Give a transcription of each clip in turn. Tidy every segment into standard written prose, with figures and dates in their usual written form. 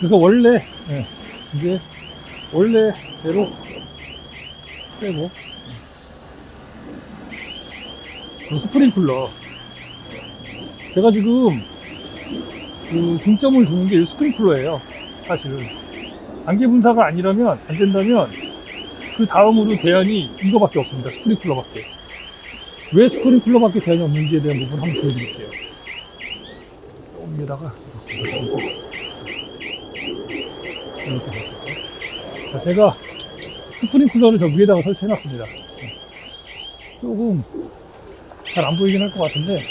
그래서 원래, 이제, 원래대로 빼고, 스프링클러. 제가 지금, 중점을 두는 게 이 스프링클러예요. 사실은. 단계 분사가 아니라면, 안 된다면, 그 다음으로 대안이 이거밖에 없습니다. 스프링클러밖에. 왜 스프링클러밖에 대안이 없는지에 대한 부분 한번 보여드릴게요. 여기에다가 이렇게. 자, 제가 스프링클러를 저 위에다가 설치해놨습니다. 조금 잘 안 보이긴 할 것 같은데,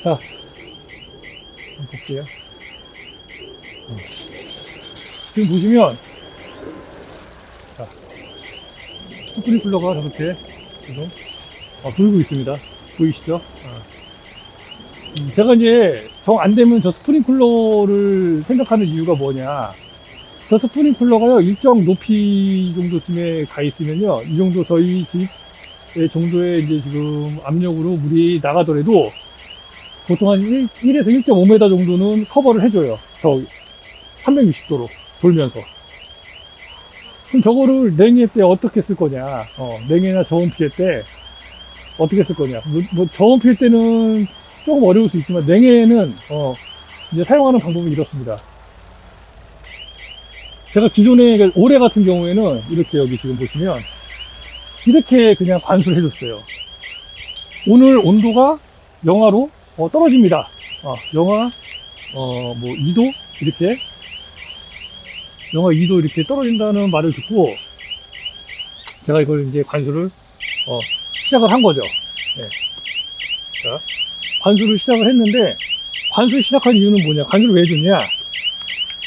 자, 한번 볼게요. 지금 보시면, 자, 스프링클러가 저렇게 지금 돌고 있습니다. 보이시죠? 제가 이제 정 안 되면 저 스프링클러를 생각하는 이유가 뭐냐. 저 스프링클러가요, 일정 높이 정도쯤에 가 있으면요, 이 정도 저희 집의 정도의 이제 지금 압력으로 물이 나가더라도 보통 한 1에서 1.5m 정도는 커버를 해줘요. 저 360도로 돌면서. 그럼 저거를 냉해 때 어떻게 쓸 거냐. 냉해나 저온 피해 때 어떻게 쓸 거냐. 뭐 저온 피해 때는 조금 어려울 수 있지만 냉해에는 이제 사용하는 방법은 이렇습니다. 제가 기존에 올해 같은 경우에는 이렇게 여기 지금 보시면 이렇게 그냥 관수를 해줬어요. 오늘 온도가 영하로 떨어집니다. 영하 뭐 2도 이렇게 영하 2도 이렇게 떨어진다는 말을 듣고 제가 이걸 이제 관수를 시작을 한 거죠. 네. 자, 관수를 시작을 했는데, 관수 시작한 이유는 뭐냐? 관수를 왜 해줬냐?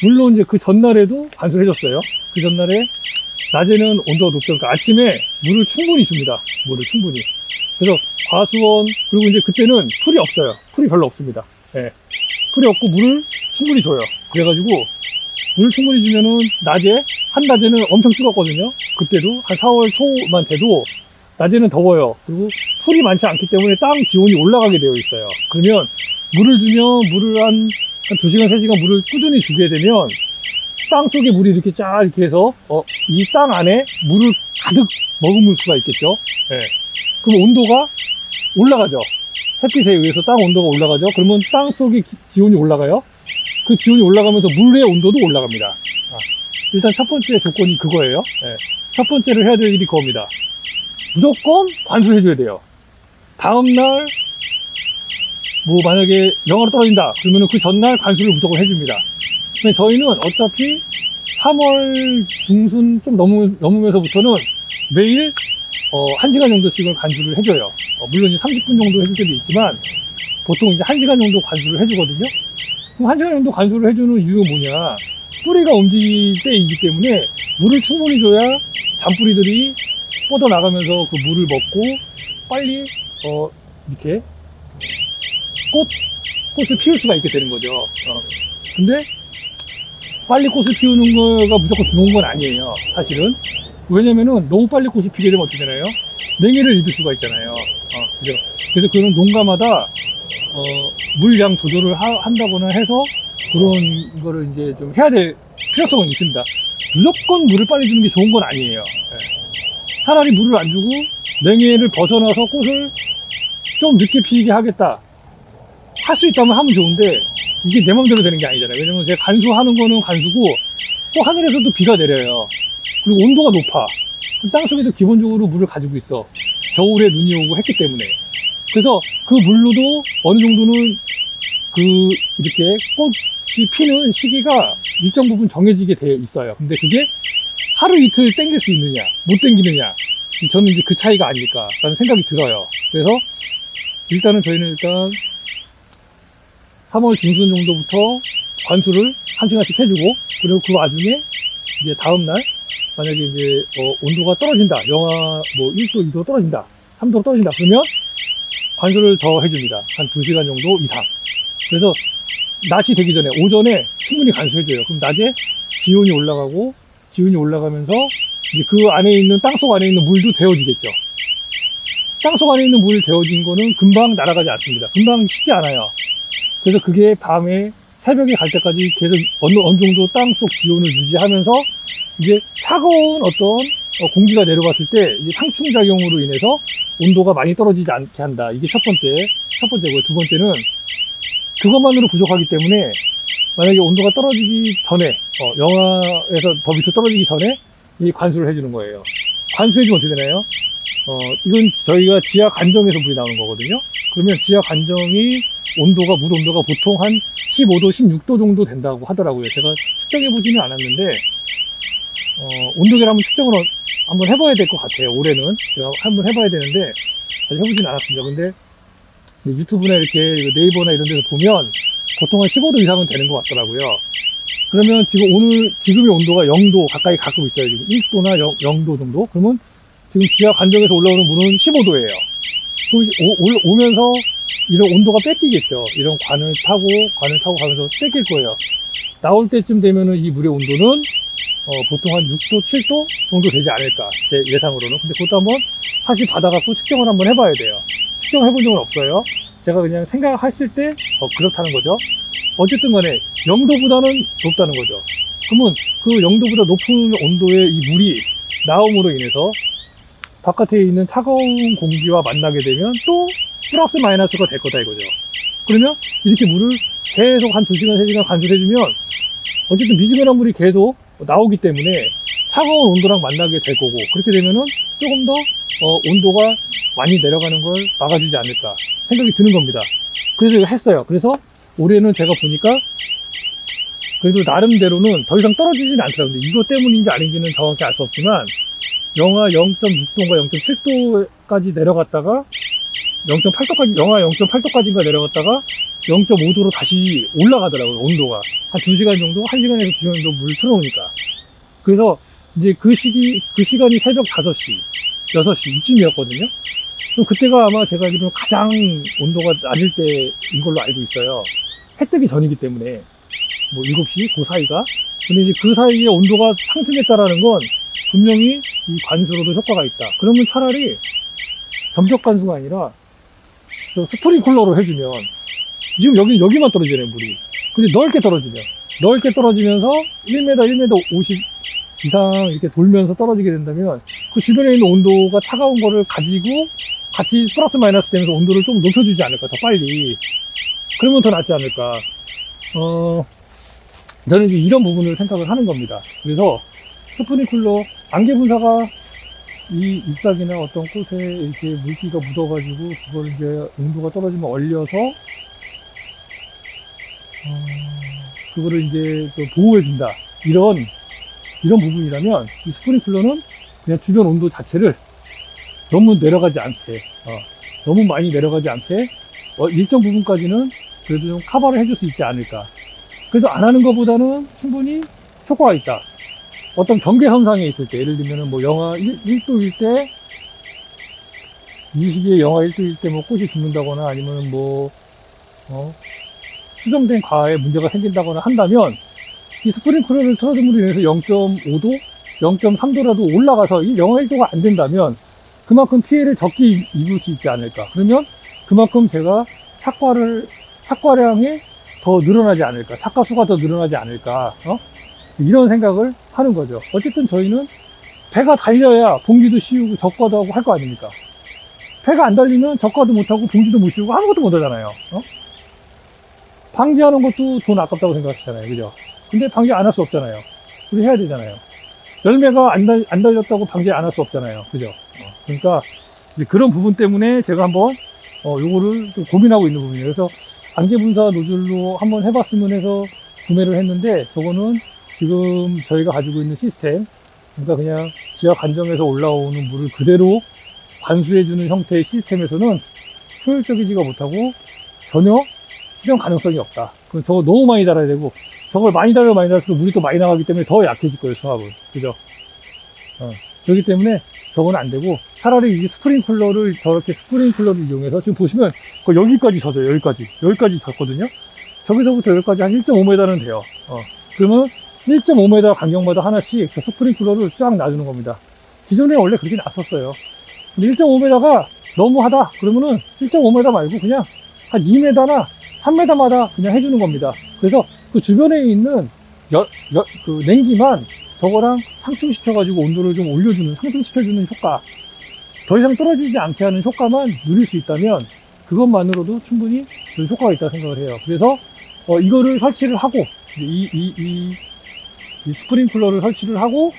물론 이제 그 전날에도 관수를 해줬어요. 그 전날에 낮에는 온도가 높죠. 그러니까 아침에 물을 충분히 줍니다. 물을 충분히. 그래서 과수원, 그리고 이제 그때는 풀이 없어요. 풀이 별로 없습니다. 예. 풀이 없고 물을 충분히 줘요. 그래가지고 물을 충분히 주면은 낮에, 한낮에는 엄청 뜨겁거든요. 그때도 한 4월 초만 돼도 낮에는 더워요. 그리고 풀이 많지 않기 때문에 땅 지온이 올라가게 되어 있어요. 그러면 물을 주면 물을 한 2시간, 3시간 물을 꾸준히 주게 되면 땅 속에 물이 이렇게 쫙 이렇게 해서 이 땅 안에 물을 가득 머금을 수가 있겠죠. 예. 그럼 온도가 올라가죠. 햇빛에 의해서 땅 온도가 올라가죠. 그러면 땅 속에 지온이 올라가요. 그 지온이 올라가면서 물의 온도도 올라갑니다. 일단 첫 번째 조건이 그거예요. 예. 첫 번째로 해야 될 일이 그겁니다. 무조건 관수해줘야 돼요. 다음날 뭐 만약에 영하로 떨어진다 그러면 그 전날 관수를 무조건 해줍니다. 근데 저희는 어차피 3월 중순 좀 넘으면서부터는 매일 1시간 정도씩은 관수를 해줘요. 물론 이제 30분 정도 해줄 때도 있지만 보통 이제 1시간 정도 관수를 해주거든요. 그럼 1시간 정도 관수를 해주는 이유가 뭐냐? 뿌리가 움직일 때이기 때문에 물을 충분히 줘야 잔뿌리들이 뻗어나가면서 그 물을 먹고 빨리 이렇게 꽃을 피울 수가 있게 되는 거죠. 근데 빨리 꽃을 피우는 거가 무조건 좋은 건 아니에요. 사실은. 왜냐면은 너무 빨리 꽃이 피게 되면 어떻게 되나요? 냉해를 입을 수가 있잖아요. 그죠? 그래서 그런 농가마다 물량 조절을 한다거나 해서 그런 거를 이제 좀 해야 될 필요성은 있습니다. 무조건 물을 빨리 주는 게 좋은 건 아니에요. 차라리 물을 안 주고 냉해를 벗어나서 꽃을 좀 늦게 피게 하겠다. 할 수 있다면 하면 좋은데 이게 내 맘대로 되는 게 아니잖아요. 왜냐면 제가 관수하는 거는 관수고 또 하늘에서도 비가 내려요. 그리고 온도가 높아. 땅속에도 기본적으로 물을 가지고 있어. 겨울에 눈이 오고 했기 때문에. 그래서 그 물로도 어느 정도는 이렇게 꽃이 피는 시기가 일정 부분 정해지게 되어 있어요. 근데 그게 하루 이틀 땡길 수 있느냐, 못 땡기느냐. 저는 이제 그 차이가 아닐까라는 생각이 들어요. 그래서 일단은 저희는 3월 중순 정도부터 관수를 1시간씩 해주고, 그리고 그 와중에 이제 다음날 만약에 이제 온도가 떨어진다, 영하 뭐 1도, 2도 떨어진다, 3도 떨어진다, 그러면 관수를 더 해줍니다. 한 2시간 정도 이상. 그래서 낮이 되기 전에, 오전에 충분히 관수해줘요. 그럼 낮에 기온이 올라가고, 기온이 올라가면서 이제 그 안에 있는, 땅속 안에 있는 물도 데워지겠죠. 땅속 안에 있는 물 데워진 거는 금방 날아가지 않습니다. 금방 식지 않아요. 그래서 그게 밤에 새벽에 갈 때까지 계속 어느 정도 땅속 기온을 유지하면서 이제 차가운 어떤 공기가 내려갔을 때 이제 상충작용으로 인해서 온도가 많이 떨어지지 않게 한다. 이게 첫 번째고요. 두 번째는 그것만으로 부족하기 때문에 만약에 온도가 떨어지기 전에, 영하에서 더 밑으로 떨어지기 전에 이 관수를 해주는 거예요. 관수해주면 어떻게 되나요? 이건 저희가 지하 관정에서 물이 나오는 거거든요. 그러면 지하 관정이 물 온도가 보통 한 15도, 16도 정도 된다고 하더라고요. 제가 측정해보지는 않았는데, 온도계를 한번 측정을 한번 해봐야 될 것 같아요. 올해는. 제가 한번 해봐야 되는데, 아직 해보진 않았습니다. 근데 유튜브나 이렇게 네이버나 이런 데서 보면 보통 한 15도 이상은 되는 것 같더라고요. 그러면 지금의 온도가 0도 가까이 가고 있어요. 지금 1도나 0도 정도? 그러면 지금 지하 관정에서 올라오는 물은 15도예요. 그럼 오면서 이런 온도가 뺏기겠죠. 이런 관을 타고 가면서 뺏길 거예요. 나올 때쯤 되면은 이 물의 온도는 보통 한 6도, 7도 정도 되지 않을까. 제 예상으로는. 근데 그것도 한번 사실 받아갖고 측정을 한번 해봐야 돼요. 측정해본 적은 없어요. 제가 그냥 생각했을 때 그렇다는 거죠. 어쨌든 간에 0도보다는 높다는 거죠. 그러면 그 0도보다 높은 온도의 이 물이 나옴으로 인해서 바깥에 있는 차가운 공기와 만나게 되면 또 플러스 마이너스가 될 거다 이거죠. 그러면 이렇게 물을 계속 한 2시간, 3시간 관수해주면 어쨌든 미지근한 물이 계속 나오기 때문에 차가운 온도랑 만나게 될 거고, 그렇게 되면은 조금 더 온도가 많이 내려가는 걸 막아주지 않을까 생각이 드는 겁니다. 그래서 이거 했어요. 그래서 올해는 제가 보니까 그래도 나름대로는 더 이상 떨어지진 않더라고요. 근데 이거 때문인지 아닌지는 정확히 알 수 없지만 영하 0.6도인가 0.7도까지 내려갔다가 0.8도까지, 영하 0.8도까지인가 내려갔다가 0.5도로 다시 올라가더라고요. 온도가 한 2시간 정도, 1시간에서 2시간 정도 물 틀어놓으니까. 그래서 이제 그 시간이 새벽 5시 6시 이쯤이었거든요. 그럼 그때가 아마 제가 알기로는 가장 온도가 낮을 때인 걸로 알고 있어요. 해 뜨기 전이기 때문에 뭐 7시 그 사이가. 근데 이제 그 사이에 온도가 상승했다라는 건 분명히 이 관수로도 효과가 있다. 그러면 차라리 점적 관수가 아니라 스프링클러로 해주면, 지금 여기만 떨어지잖아요, 물이. 근데 넓게 떨어지면서 1m, 1m 50 이상 이렇게 돌면서 떨어지게 된다면 그 주변에 있는 온도가 차가운 거를 가지고 같이 플러스 마이너스 되면서 온도를 좀 높여주지 않을까, 더 빨리. 그러면 더 낫지 않을까. 저는 이제 이런 부분을 생각을 하는 겁니다. 그래서 스프링클러, 안개 분사가 이 잎사귀나 어떤 꽃에 이렇게 물기가 묻어가지고 그걸 이제 온도가 떨어지면 얼려서 그거를 이제 또 보호해준다. 이런 부분이라면 이 스프링클러는 그냥 주변 온도 자체를 너무 내려가지 않게, 너무 많이 내려가지 않게 일정 부분까지는 그래도 좀 커버를 해줄 수 있지 않을까. 그래서 안 하는 것보다는 충분히 효과가 있다. 어떤 경계선상에 있을 때, 예를 들면 뭐 영하 1도일 때, 이 시기에 영하 1도일 때 뭐 꽃이 죽는다거나 아니면 뭐 수정된 과에 문제가 생긴다거나 한다면 이 스프링클러를 틀어줌으로 인해서 0.5도, 0.3도라도 올라가서 이 영하 1도가 안 된다면 그만큼 피해를 적게 입을 수 있지 않을까. 그러면 그만큼 제가 착과량이 더 늘어나지 않을까, 착과 수가 더 늘어나지 않을까, 이런 생각을 하는 거죠. 어쨌든 저희는 배가 달려야 봉지도 씌우고 적과도 하고 할 거 아닙니까? 배가 안 달리면 적과도 못하고 봉지도 못 씌우고 아무것도 못 하잖아요. 방지하는 것도 돈 아깝다고 생각하시잖아요. 그죠? 근데 방지 안 할 수 없잖아요. 우리 해야 되잖아요. 열매가 안 달렸다고 방지 안 할 수 없잖아요. 그죠? 그러니까 이제 그런 부분 때문에 제가 한번 요거를 좀 고민하고 있는 부분이에요. 그래서 안개 분사 노즐로 한번 해봤으면 해서 구매를 했는데, 저거는 지금 저희가 가지고 있는 시스템, 그러니까 그냥 지하 관정에서 올라오는 물을 그대로 관수해주는 형태의 시스템에서는 효율적이지가 못하고 전혀 실현 가능성이 없다. 그럼 저거 너무 많이 달아야 되고, 저걸 많이 달아서 물이 또 많이 나가기 때문에 더 약해질 거예요, 수압은. 그죠? 그렇기 때문에 저거는 안 되고, 차라리 이 스프링클러를 이용해서, 지금 보시면 거의 여기까지 젖어요. 여기까지 젖거든요. 저기서부터 여기까지 한 1.5m는 돼요. 그러면 1.5m 간격마다 하나씩 저 스프링클러를 쫙 놔주는 겁니다. 기존에 원래 그렇게 놨었어요. 근데 1.5m가 너무하다 그러면은 1.5m 말고 그냥 한 2m나 3m마다 그냥 해주는 겁니다. 그래서 그 주변에 있는 그 냉기만 저거랑 상충시켜가지고 온도를 좀 올려주는, 상승시켜주는 효과, 더 이상 떨어지지 않게 하는 효과만 누릴 수 있다면 그것만으로도 충분히 그 효과가 있다고 생각을 해요. 그래서 이거를 설치를 하고, 이 스프링클러를 설치를 하고,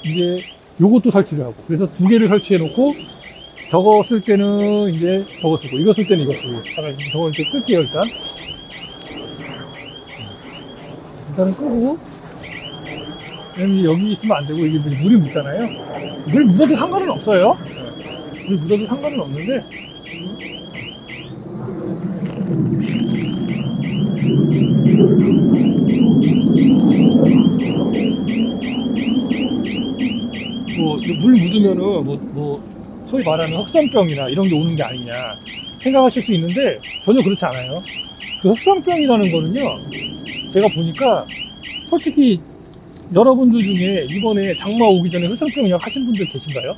이제 요것도 설치를 하고, 그래서 두 개를 설치해 놓고, 저거 쓸 때는 이제 저거 쓰고, 이거 쓸 때는 이거 쓰고, 저거 이렇게 끌게요, 일단. 일단은 끄고, 여기 있으면 안 되고, 이게 물이 묻잖아요. 물 묻어도 상관은 없어요. 물 묻어도 상관은 없는데, 물 묻으면은 소위 말하는 흑성병이나 이런 게 오는 게 아니냐 생각하실 수 있는데 전혀 그렇지 않아요. 그 흑성병이라는 거는요, 제가 보니까 솔직히 여러분들 중에 이번에 장마 오기 전에 흑성병약 하신 분들 계신가요?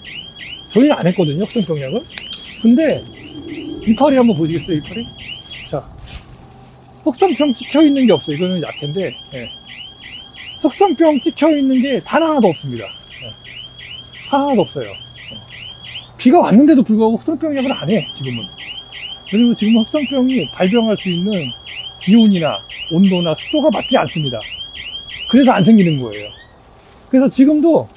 저희는 안 했거든요, 흑성병약은. 근데 이파리 한번 보시겠어요, 이파리? 자, 흑성병 찍혀 있는 게 없어요. 이거는 약인데, 예. 흑성병 찍혀 있는 게 단 하나도 없습니다. 하나도 없어요. 비가 왔는데도 불구하고 흑성병약을 안 해, 지금은. 왜냐면 지금은 흑성병이 발병할 수 있는 기온이나 온도나 습도가 맞지 않습니다. 그래서 안 생기는 거예요. 그래서 지금도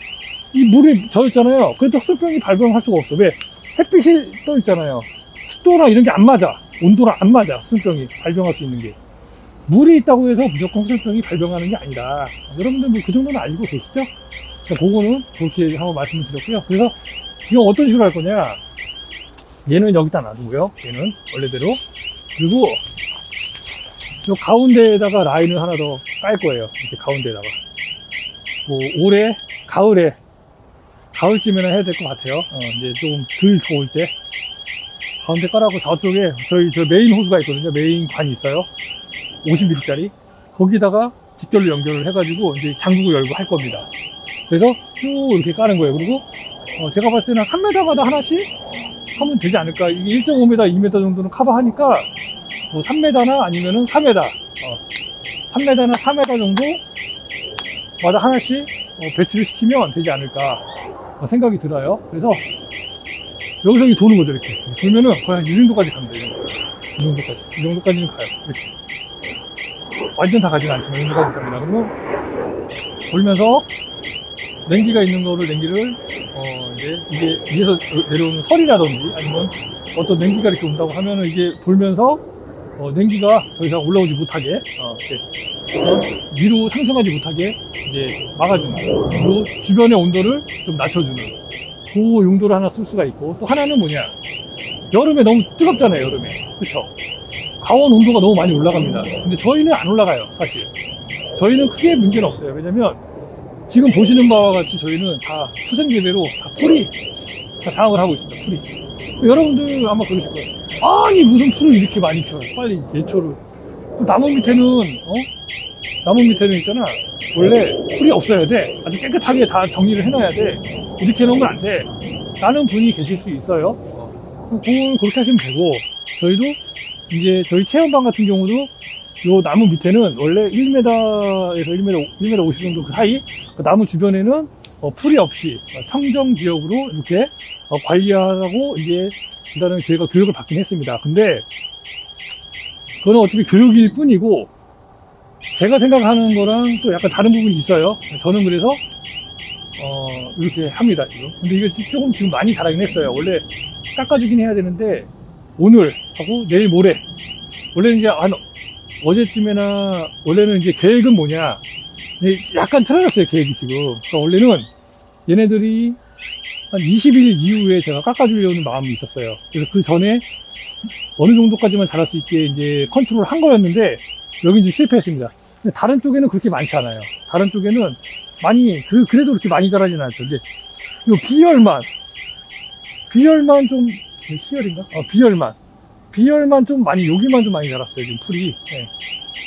이 물이 져 있잖아요. 그래도 흑성병이 발병할 수가 없어. 왜? 햇빛이 떠 있잖아요. 습도나 이런 게 안 맞아. 온도랑 안 맞아. 흑성병이 발병할 수 있는 게. 물이 있다고 해서 무조건 흑성병이 발병하는 게 아니다. 여러분들 뭐 그 정도는 알고 계시죠? 그거는 그렇게 한번 말씀을 드렸고요. 그래서 이거 어떤 식으로 할 거냐, 얘는 여기다 놔두고요, 얘는 원래대로. 그리고 요 가운데에다가 라인을 하나 더 깔 거예요. 이렇게 가운데에다가 올해 가을쯤에나 해야 될 것 같아요. 이제 좀 덜 더울 때 가운데 깔아고, 저쪽에 저 메인 호수가 있거든요. 메인 관이 있어요. 50ml짜리. 거기다가 직결로 연결을 해가지고 이제 잠그고 열고 할 겁니다. 그래서 쭉 이렇게 까는 거예요. 그리고 제가 봤을 때는 3m마다 하나씩 하면 되지 않을까. 이게 1.5m, 2m 정도는 커버하니까 3m나 아니면은 4m, 3m나 4m 정도마다 하나씩 배치를 시키면 되지 않을까 생각이 들어요. 그래서 여기서 이렇게 도는 거죠. 이렇게 돌면은 거의 한 이 정도까지 갑니다. 이 정도까지는 가요. 이렇게 완전 다 가지는 않지만 이 정도까지 갑니다. 그리고 돌면서 냉기가 있는 거를, 냉기를 이제 이게 위에서 내려오는 설이라든지 아니면 어떤 냉기가 이렇게 온다고 하면은 이게 돌면서 냉기가 더 이상 올라오지 못하게 이렇게 위로 상승하지 못하게 이제 막아주는, 그리고 주변의 온도를 좀 낮춰주는 그 용도를 하나 쓸 수가 있고, 또 하나는 뭐냐, 여름에 너무 뜨겁잖아요. 여름에, 그쵸? 강원 온도가 너무 많이 올라갑니다. 근데 저희는 안 올라가요. 사실 저희는 크게 문제는 없어요. 왜냐면 지금 보시는 바와 같이 저희는 다 초생계대로 다 풀이 다 장악을 하고 있습니다. 풀이. 여러분들 아마 그러실 거예요. 아니 무슨 풀을 이렇게 많이 키워요. 빨리 예초를. 나무 밑에는 있잖아, 원래 풀이 없어야 돼. 아주 깨끗하게 다 정리를 해놔야 돼. 이렇게 해놓으면 안 돼 라는 분이 계실 수 있어요. 그걸 그렇게 하시면 되고, 저희도 이제 저희 체험방 같은 경우도 요 나무 밑에는 원래 1m에서 1m 50 정도 그 사이, 그 나무 주변에는 풀이 없이 청정 지역으로 이렇게 관리하라고 이제 일단은 저희가 교육을 받긴 했습니다. 근데 그거는 어차피 교육일 뿐이고, 제가 생각하는 거랑 또 약간 다른 부분이 있어요. 저는 그래서 이렇게 합니다 지금. 근데 이게 조금 지금 많이 자라긴 했어요. 원래 깎아주긴 해야 되는데 오늘 하고 내일 모레, 원래는 이제 한 어제쯤에나, 원래는 이제 계획은 뭐냐, 약간 틀어졌어요 계획이 지금. 그러니까 원래는 얘네들이 한 20일 이후에 제가 깎아주려는 마음이 있었어요. 그래서 그 전에 어느 정도까지만 자랄 수 있게 이제 컨트롤 한 거였는데 여긴 좀 실패했습니다. 근데 다른 쪽에는 그렇게 많지 않아요. 다른 쪽에는 많이 그래도 그렇게 많이 자라지는 않죠. 근데 요 비열만 좀, 희열인가? 비열만 좀 많이, 여기만 좀 많이 자랐어요 지금 풀이. 네.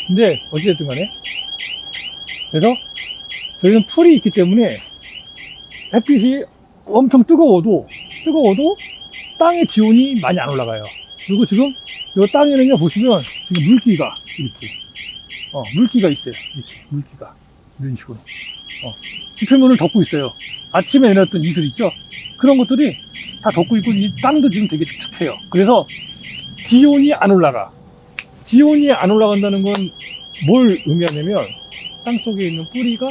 근데 어찌됐든 간에, 그래서 저희는 풀이 있기 때문에 햇빛이 엄청 뜨거워도 땅의 기온이 많이 안 올라가요. 그리고 지금 이 땅에는요, 보시면 지금 물기가 이렇게 물기가 있어요. 이렇게 물기가 이런 식으로 지표면을 덮고 있어요. 아침에 내놨던 이슬 있죠? 그런 것들이 다 덮고 있고 이 땅도 지금 되게 축축해요. 그래서 지온이 안 올라가. 지온이 안 올라간다는 건 뭘 의미하냐면 땅 속에 있는 뿌리가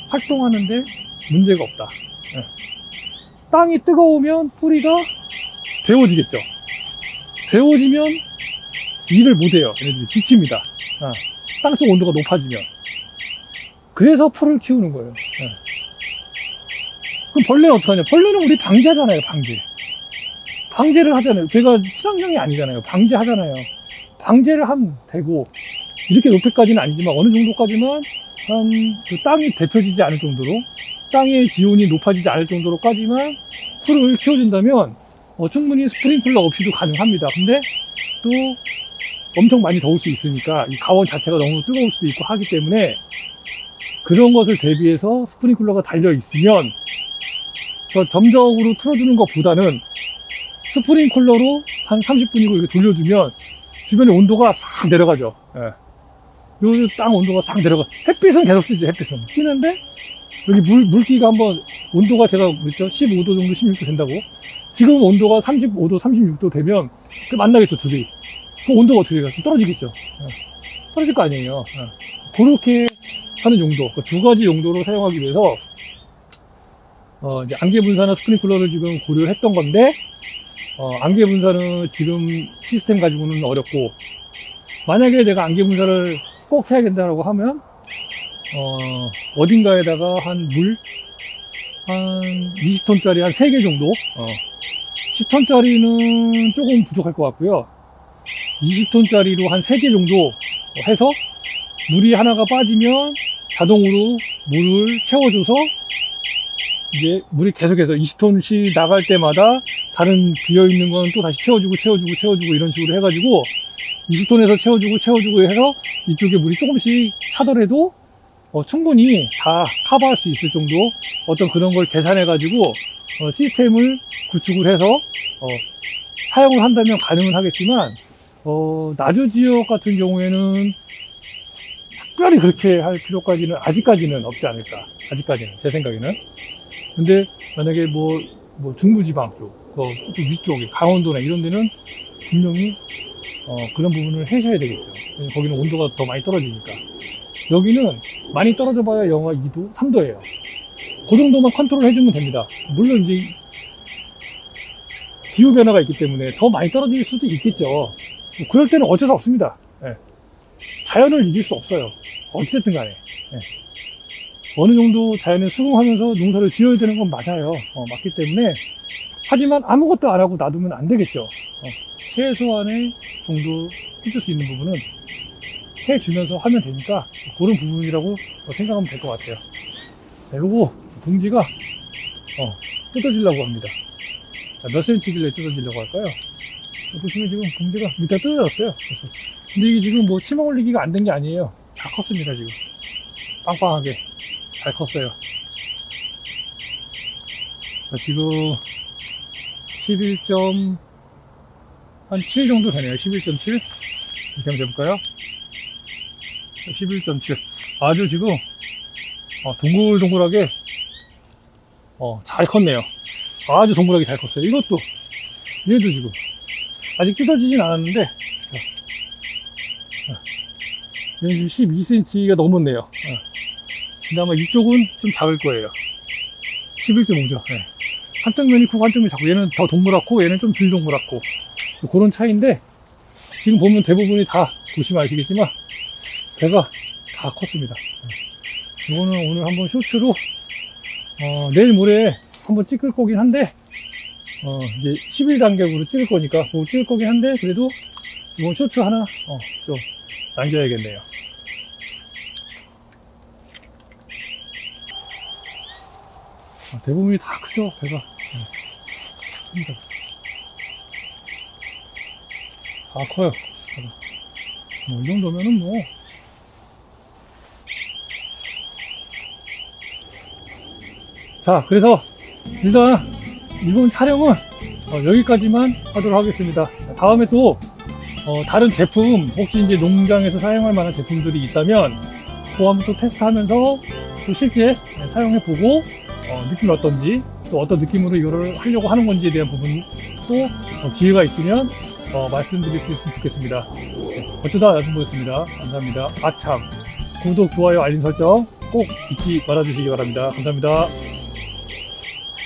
활동하는데 문제가 없다. 땅이 뜨거우면 뿌리가 데워지겠죠. 데워지면 일을 못해요. 얘네들이 지칩니다. 땅속 온도가 높아지면. 그래서 풀을 키우는 거예요. 그럼 벌레는 어떡하냐? 벌레는 우리 방제하잖아요. 방제를 하잖아요. 제가 친환경이 아니잖아요. 방제하잖아요. 방제를 하면 되고, 이렇게 높이까지는 아니지만 어느 정도까지만 그 땅이 데펴지지 않을 정도로, 땅의 기온이 높아지지 않을 정도로까지만 풀을 키워준다면 충분히 스프링클러 없이도 가능합니다. 근데 또 엄청 많이 더울 수 있으니까 이 가원 자체가 너무 뜨거울 수도 있고 하기 때문에 그런 것을 대비해서 스프링클러가 달려 있으면 저 점적으로 틀어주는 것보다는 스프링클러로 한 30분이고 이렇게 돌려주면 주변의 온도가 싹 내려가죠. 요 땅 온도가 싹 내려가. 햇빛은 계속 쓰지. 햇빛은 쓰는데 여기 물기가 한번 온도가 제가 그랬죠, 15도 정도 16도 된다고. 지금 온도가 35도 36도 되면 그 만나겠죠, 둘이. 그 온도가 어떻게 돼요? 떨어지겠죠. 떨어질 거 아니에요. 그렇게 하는 용도, 그 두 가지 용도로 사용하기 위해서 이제 안개 분사나 스프링클러를 지금 고려를 했던 건데, 안개 분사는 지금 시스템 가지고는 어렵고, 만약에 내가 안개 분사를 꼭 해야 된다고 하면 어딘가에다가 한 20톤짜리 한 3개 정도, 10톤짜리는 조금 부족할 것 같고요. 20톤짜리로 한 3개 정도 해서 물이 하나가 빠지면 자동으로 물을 채워줘서 이제 물이 계속해서 20톤씩 나갈 때마다 다른 비어있는 건 또 다시 채워주고 이런 식으로 해가지고 20톤에서 채워주고 해서 이쪽에 물이 조금씩 차더라도 충분히 다 커버할 수 있을 정도 어떤 그런 걸 계산해가지고 시스템을 구축을 해서 사용을 한다면 가능은 하겠지만 나주 지역 같은 경우에는 특별히 그렇게 할 필요까지는 아직까지는 없지 않을까. 아직까지는 제 생각에는. 근데 만약에 뭐 중부지방 쪽, 또 위쪽에 강원도나 이런 데는 분명히 그런 부분을 해셔야 되겠죠. 거기는 온도가 더 많이 떨어지니까. 여기는 많이 떨어져 봐야 영하 2도, 3도예요. 그 정도만 컨트롤 해주면 됩니다. 물론 이제 기후 변화가 있기 때문에 더 많이 떨어질 수도 있겠죠. 그럴 때는 어쩔 수 없습니다. 자연을 이길 수 없어요. 어찌됐든 간에. 어느 정도 자연에 수긍하면서 농사를 지어야 되는 건 맞아요. 맞기 때문에. 하지만 아무것도 안 하고 놔두면 안 되겠죠. 최소한의 정도 해줄 수 있는 부분은 해주면서 하면 되니까 그런 부분이라고 생각하면 될 것 같아요. 자, 요거 봉지가 뜯어지려고 합니다. 자, 몇 cm길래 뜯어지려고 할까요? 보시면 지금 봉지가 밑에 뜯어졌어요. 근데 이게 지금 뭐 치마 올리기가 안 된 게 아니에요. 다 컸습니다. 지금 빵빵하게 잘 컸어요. 자, 지금 11.7 정도 되네요. 11.7 이렇게 한번 해볼까요? 11.7 아주 지금 동글동글하게 잘 컸네요. 아주 동글하게 잘 컸어요. 얘도 지금 아직 뜯어지진 않았는데 얘는 지금 12cm가 넘었네요. 근데 아마 이쪽은 좀 작을 거예요. 11.5죠. 한쪽 면이 크고 한쪽 면이 작고, 얘는 더 동그랗고 얘는 좀 덜 동그랗고 그런 차이인데, 지금 보면 대부분이 다 보시면 아시겠지만 배가 다 컸습니다. 이거는 오늘 한번 쇼츠로 내일 모레 한번 찍을 거긴 한데 이제 11단계로 찍을 거니까 그거 찍을 거긴 한데, 그래도 이번 쇼츠 하나 좀 남겨야겠네요. 대부분이 다 크죠, 배가. 큽니다. 다 커요. 뭐 이 정도면은 뭐 자, 그래서 일단 이번 촬영은 여기까지만 하도록 하겠습니다. 다음에 또 다른 제품, 혹시 이제 농장에서 사용할 만한 제품들이 있다면, 그거 한번 또 테스트하면서 또 실제 사용해보고, 느낌이 어떤지, 또 어떤 느낌으로 이거를 하려고 하는 건지에 대한 부분도 기회가 있으면 말씀드릴 수 있으면 좋겠습니다. 네, 어쩌다 야생보였습니다. 감사합니다. 아참, 구독, 좋아요, 알림 설정 꼭 잊지 말아주시기 바랍니다. 감사합니다.